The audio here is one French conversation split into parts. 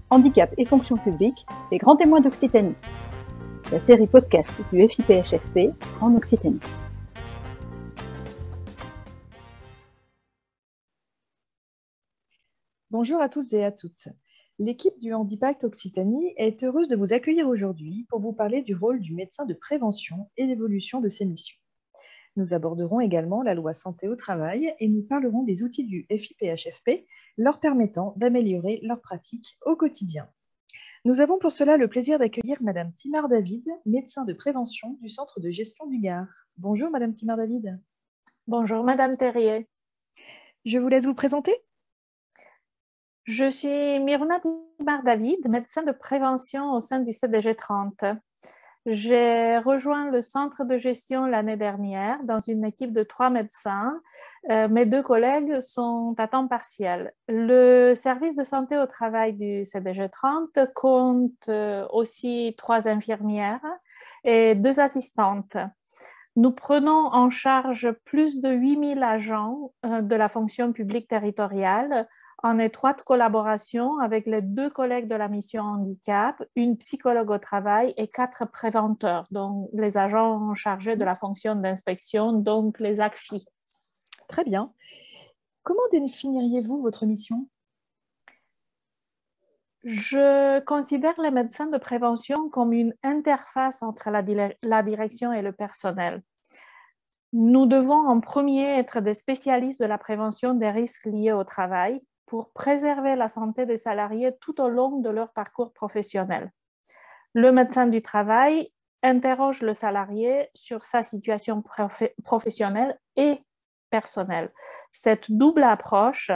Handicap et fonction publique, les grands témoins d'Occitanie. La série podcast du FIPHFP en Occitanie. Bonjour à tous et à toutes. L'équipe du Handipact Occitanie est heureuse de vous accueillir aujourd'hui pour vous parler du rôle du médecin de prévention et l'évolution de ses missions. Nous aborderons également la loi santé au travail et nous parlerons des outils du FIPHFP leur permettant d'améliorer leur pratique au quotidien. Nous avons pour cela le plaisir d'accueillir Madame Timar-David, médecin de prévention du Centre de gestion du Gard. Bonjour Madame Timar-David. Bonjour Madame Terrier. Je vous laisse vous présenter. Je suis Myrna Timar-David, médecin de prévention au sein du CDG 30. J'ai rejoint le centre de gestion l'année dernière dans une équipe de 3 médecins. Mes 2 collègues sont à temps partiel. Le service de santé au travail du CDG 30 compte aussi 3 infirmières et 2 assistantes. Nous prenons en charge plus de 8000 agents de la fonction publique territoriale en étroite collaboration avec les 2 collègues de la mission handicap, une psychologue au travail et 4 préventeurs, donc les agents chargés de la fonction d'inspection, donc les ACFI. Très bien. Comment définiriez-vous votre mission ? Je considère les médecins de prévention comme une interface entre la direction et le personnel. Nous devons en premier être des spécialistes de la prévention des risques liés au travail pour préserver la santé des salariés tout au long de leur parcours professionnel. Le médecin du travail interroge le salarié sur sa situation professionnelle et personnelle. Cette double approche,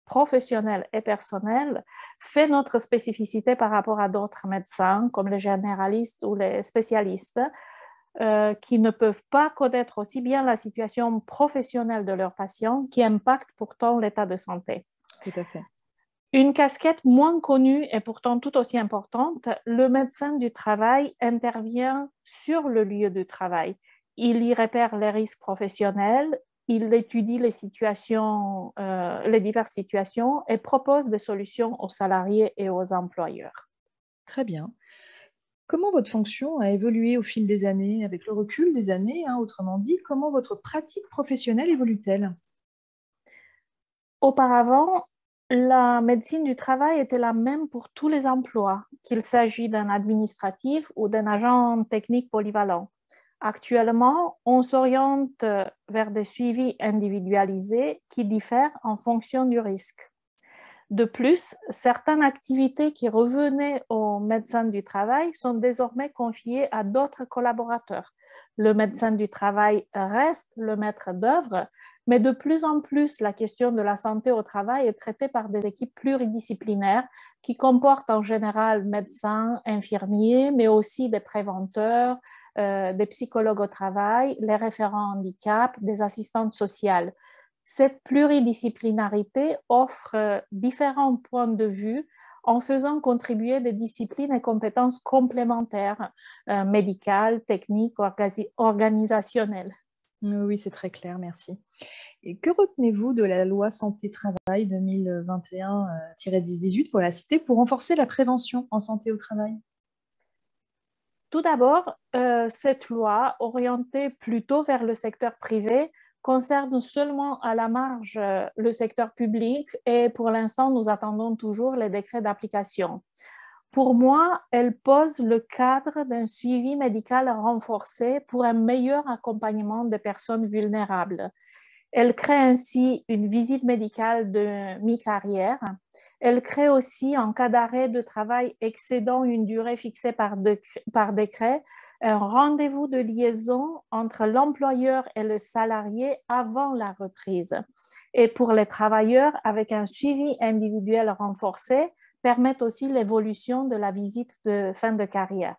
professionnelle et personnelle, fait notre spécificité par rapport à d'autres médecins comme les généralistes ou les spécialistes qui ne peuvent pas connaître aussi bien la situation professionnelle de leurs patients qui impacte pourtant l'état de santé. Tout à fait. Une casquette moins connue et pourtant tout aussi importante, le médecin du travail intervient sur le lieu de travail. Il y repère les risques professionnels, il étudie les diverses situations et propose des solutions aux salariés et aux employeurs. Très bien. Comment votre fonction a évolué au fil des années, avec le recul des années, autrement dit, comment votre pratique professionnelle évolue-t-elle ? Auparavant, la médecine du travail était la même pour tous les emplois, qu'il s'agisse d'un administratif ou d'un agent technique polyvalent. Actuellement, on s'oriente vers des suivis individualisés qui diffèrent en fonction du risque. De plus, certaines activités qui revenaient aux médecins du travail sont désormais confiées à d'autres collaborateurs. Le médecin du travail reste le maître d'œuvre, mais de plus en plus, la question de la santé au travail est traitée par des équipes pluridisciplinaires qui comportent en général médecins, infirmiers, mais aussi des préventeurs, des psychologues au travail, les référents handicap, des assistantes sociales. Cette pluridisciplinarité offre différents points de vue en faisant contribuer des disciplines et compétences complémentaires, médicales, techniques, organisationnelles. Oui, c'est très clair, merci. Et que retenez-vous de la loi santé-travail 2021-1018 pour la citer, pour renforcer la prévention en santé au travail ? Tout d'abord, cette loi, orientée plutôt vers le secteur privé, concerne seulement à la marge le secteur public et pour l'instant, nous attendons toujours les décrets d'application. Pour moi, elle pose le cadre d'un suivi médical renforcé pour un meilleur accompagnement des personnes vulnérables. Elle crée ainsi une visite médicale de mi-carrière. Elle crée aussi, en cas d'arrêt de travail excédant une durée fixée par décret, un rendez-vous de liaison entre l'employeur et le salarié avant la reprise. Et pour les travailleurs, avec un suivi individuel renforcé, permettent aussi l'évolution de la visite de fin de carrière.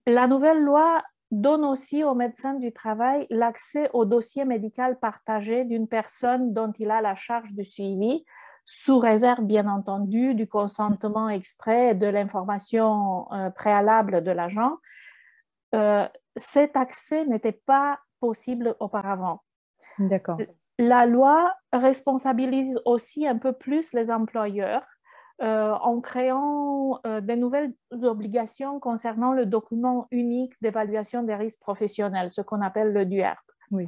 La nouvelle loi donne aussi au médecin du travail l'accès au dossier médical partagé d'une personne dont il a la charge du suivi, sous réserve bien entendu du consentement exprès et de l'information préalable de l'agent. Cet accès n'était pas possible auparavant. D'accord. La loi responsabilise aussi un peu plus les employeurs en créant de nouvelles obligations concernant le document unique d'évaluation des risques professionnels, ce qu'on appelle le DUERP. Oui.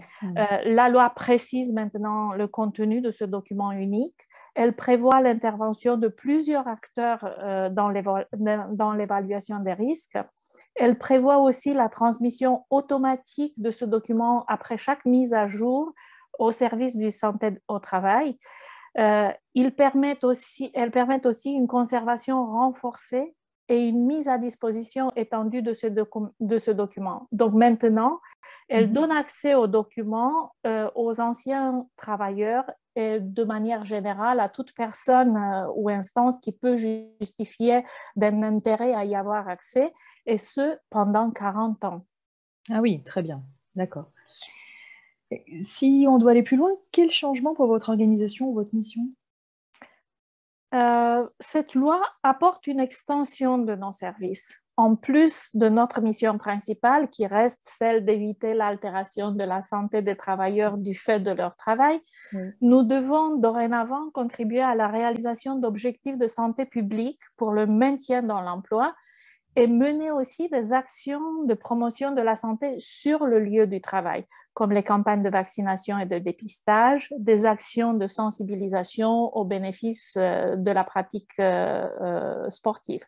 La loi précise maintenant le contenu de ce document unique. Elle prévoit l'intervention de plusieurs acteurs dans l'évaluation des risques. Elle prévoit aussi la transmission automatique de ce document après chaque mise à jour au service de santé au travail. Elles permettent aussi une conservation renforcée et une mise à disposition étendue de ce document. Donc maintenant, elle donne accès au document aux anciens travailleurs et de manière générale à toute personne ou instance qui peut justifier d'un intérêt à y avoir accès, et ce, pendant 40 ans. Ah oui, très bien, d'accord. Si on doit aller plus loin, quel changement pour votre organisation ou votre mission? Cette loi apporte une extension de nos services. En plus de notre mission principale, qui reste celle d'éviter l'altération de la santé des travailleurs du fait de leur travail, nous devons dorénavant contribuer à la réalisation d'objectifs de santé publique pour le maintien dans l'emploi et mener aussi des actions de promotion de la santé sur le lieu du travail, comme les campagnes de vaccination et de dépistage, des actions de sensibilisation aux bénéfices de la pratique sportive.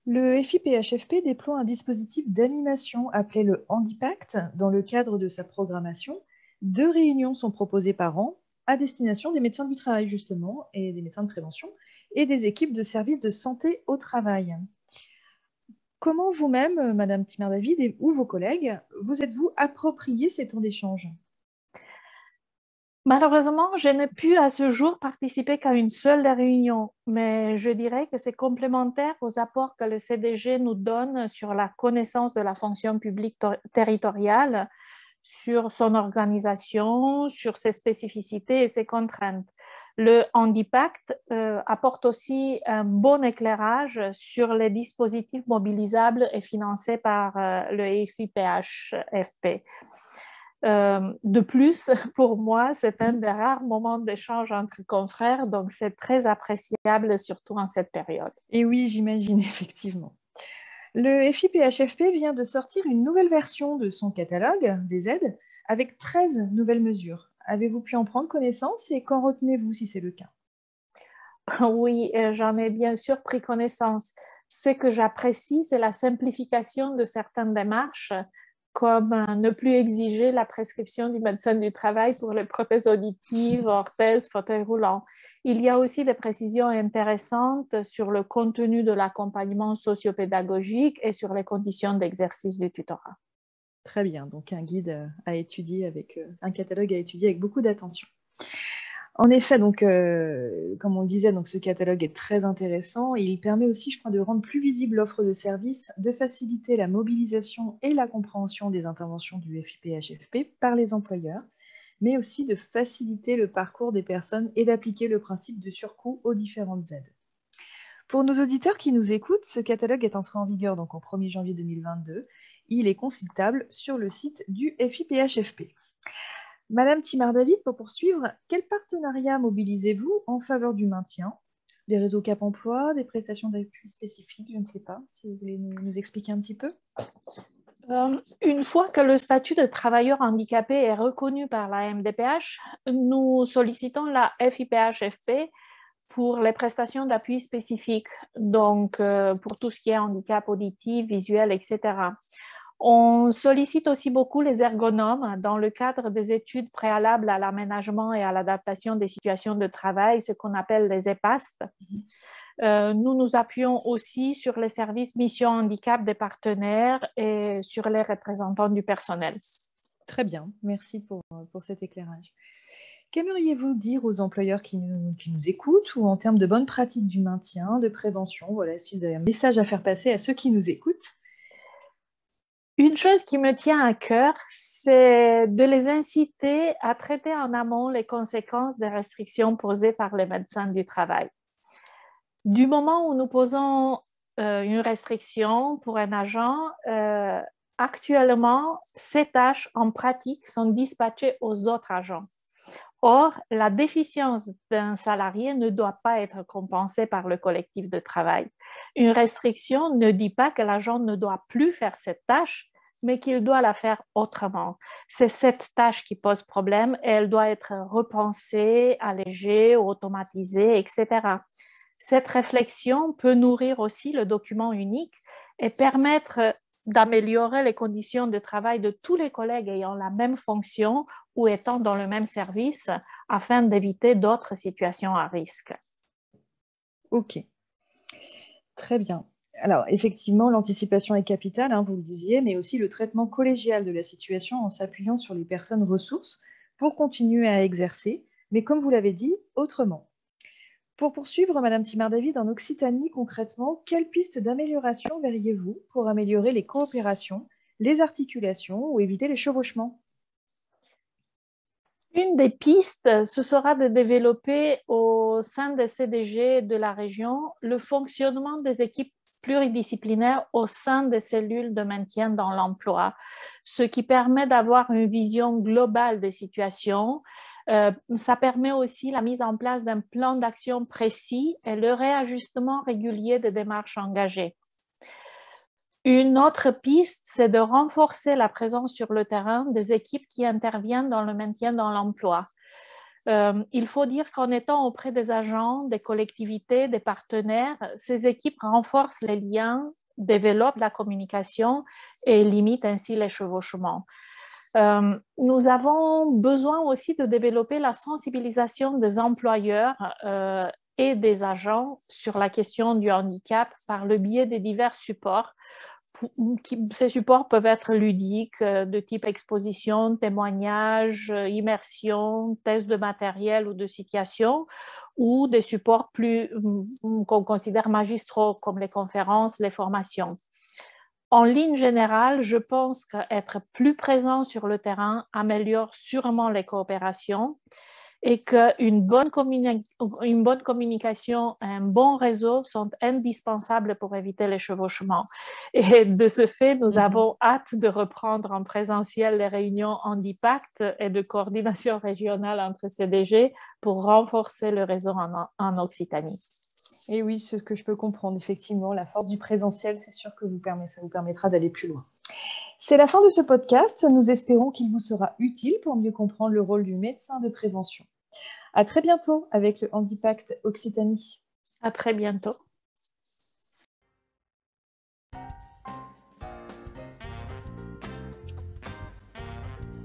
Le FIPHFP déploie un dispositif d'animation appelé le Handipact. Dans le cadre de sa programmation, 2 réunions sont proposées par an à destination des médecins du travail, justement, et des médecins de prévention, et des équipes de services de santé au travail. Comment vous-même, Madame Timmer-David, ou vos collègues, vous êtes-vous approprié ces temps d'échange? Malheureusement, je n'ai pu à ce jour participer qu'à une seule réunion, mais je dirais que c'est complémentaire aux apports que le CDG nous donne sur la connaissance de la fonction publique territoriale, sur son organisation, sur ses spécificités et ses contraintes. Le Handipact apporte aussi un bon éclairage sur les dispositifs mobilisables et financés par le FIPHFP. De plus, pour moi, c'est un des rares moments d'échange entre confrères, donc c'est très appréciable, surtout en cette période. Et oui, j'imagine, effectivement. Le FIPHFP vient de sortir une nouvelle version de son catalogue des aides avec 13 nouvelles mesures. Avez-vous pu en prendre connaissance et qu'en retenez-vous si c'est le cas? Oui, j'en ai bien sûr pris connaissance. Ce que j'apprécie, c'est la simplification de certaines démarches, comme ne plus exiger la prescription du médecin du travail pour les prothèses auditives, orthèses, fauteuils roulants. Il y a aussi des précisions intéressantes sur le contenu de l'accompagnement socio-pédagogique et sur les conditions d'exercice du tutorat. Très bien, donc un guide à étudier avec un catalogue à étudier avec beaucoup d'attention. En effet, donc, comme on le disait, donc, ce catalogue est très intéressant. Il permet aussi, je crois, de rendre plus visible l'offre de services, de faciliter la mobilisation et la compréhension des interventions du FIPHFP par les employeurs, mais aussi de faciliter le parcours des personnes et d'appliquer le principe de surcoût aux différentes aides. Pour nos auditeurs qui nous écoutent, ce catalogue est entré en vigueur donc, en 1er janvier 2022. Il est consultable sur le site du FIPHFP. Madame Timmer-David, pour poursuivre, quel partenariat mobilisez-vous en faveur du maintien? Des réseaux Cap Emploi, des prestations d'appui spécifiques, je ne sais pas, si vous voulez nous expliquer un petit peu. Une fois que le statut de travailleur handicapé est reconnu par la MDPH, nous sollicitons la FIPHFP pour les prestations d'appui spécifiques, donc pour tout ce qui est handicap auditif, visuel, etc. On sollicite aussi beaucoup les ergonomes dans le cadre des études préalables à l'aménagement et à l'adaptation des situations de travail, ce qu'on appelle les EPAST. Nous nous appuyons aussi sur les services mission handicap des partenaires et sur les représentants du personnel. Très bien, merci pour cet éclairage. Qu'aimeriez-vous dire aux employeurs qui nous écoutent ou en termes de bonnes pratiques du maintien, de prévention? Voilà, si vous avez un message à faire passer à ceux qui nous écoutent. Une chose qui me tient à cœur, c'est de les inciter à traiter en amont les conséquences des restrictions posées par les médecins du travail. Du moment où nous posons une restriction pour un agent, actuellement, ces tâches en pratique sont dispatchées aux autres agents. Or, la déficience d'un salarié ne doit pas être compensée par le collectif de travail. Une restriction ne dit pas que l'agent ne doit plus faire cette tâche, mais qu'il doit la faire autrement. C'est cette tâche qui pose problème et elle doit être repensée, allégée, automatisée, etc. Cette réflexion peut nourrir aussi le document unique et permettre d'améliorer les conditions de travail de tous les collègues ayant la même fonction ou étant dans le même service afin d'éviter d'autres situations à risque. Ok, très bien. Alors, effectivement, l'anticipation est capitale, vous le disiez, mais aussi le traitement collégial de la situation en s'appuyant sur les personnes ressources pour continuer à exercer, mais comme vous l'avez dit, autrement. Pour poursuivre, Madame Timard-David, en Occitanie, concrètement, quelles pistes d'amélioration verriez-vous pour améliorer les coopérations, les articulations ou éviter les chevauchements? Une des pistes, ce sera de développer au sein des CDG de la région le fonctionnement des équipes pluridisciplinaires au sein des cellules de maintien dans l'emploi, ce qui permet d'avoir une vision globale des situations. Ça permet aussi la mise en place d'un plan d'action précis et le réajustement régulier des démarches engagées. Une autre piste, c'est de renforcer la présence sur le terrain des équipes qui interviennent dans le maintien dans l'emploi. Il faut dire qu'en étant auprès des agents, des collectivités, des partenaires, ces équipes renforcent les liens, développent la communication et limitent ainsi les chevauchements. Nous avons besoin aussi de développer la sensibilisation des employeurs et des agents sur la question du handicap par le biais des divers supports. Ces supports peuvent être ludiques, de type exposition, témoignage, immersion, test de matériel ou de situation, ou des supports qu'on considère magistraux, comme les conférences, les formations. En ligne générale, je pense qu'être plus présent sur le terrain améliore sûrement les coopérations et qu'une bonne communication et un bon réseau sont indispensables pour éviter les chevauchements. Et de ce fait, nous avons hâte de reprendre en présentiel les réunions Handipact et de coordination régionale entre CDG pour renforcer le réseau en Occitanie. Et oui, c'est ce que je peux comprendre, effectivement. La force du présentiel, c'est sûr que ça vous permettra d'aller plus loin. C'est la fin de ce podcast. Nous espérons qu'il vous sera utile pour mieux comprendre le rôle du médecin de prévention. À très bientôt avec le Handipact Occitanie. À très bientôt.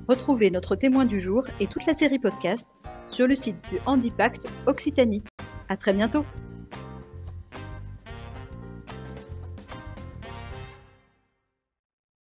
Retrouvez notre témoin du jour et toute la série podcast sur le site du Handipact Occitanie. À très bientôt.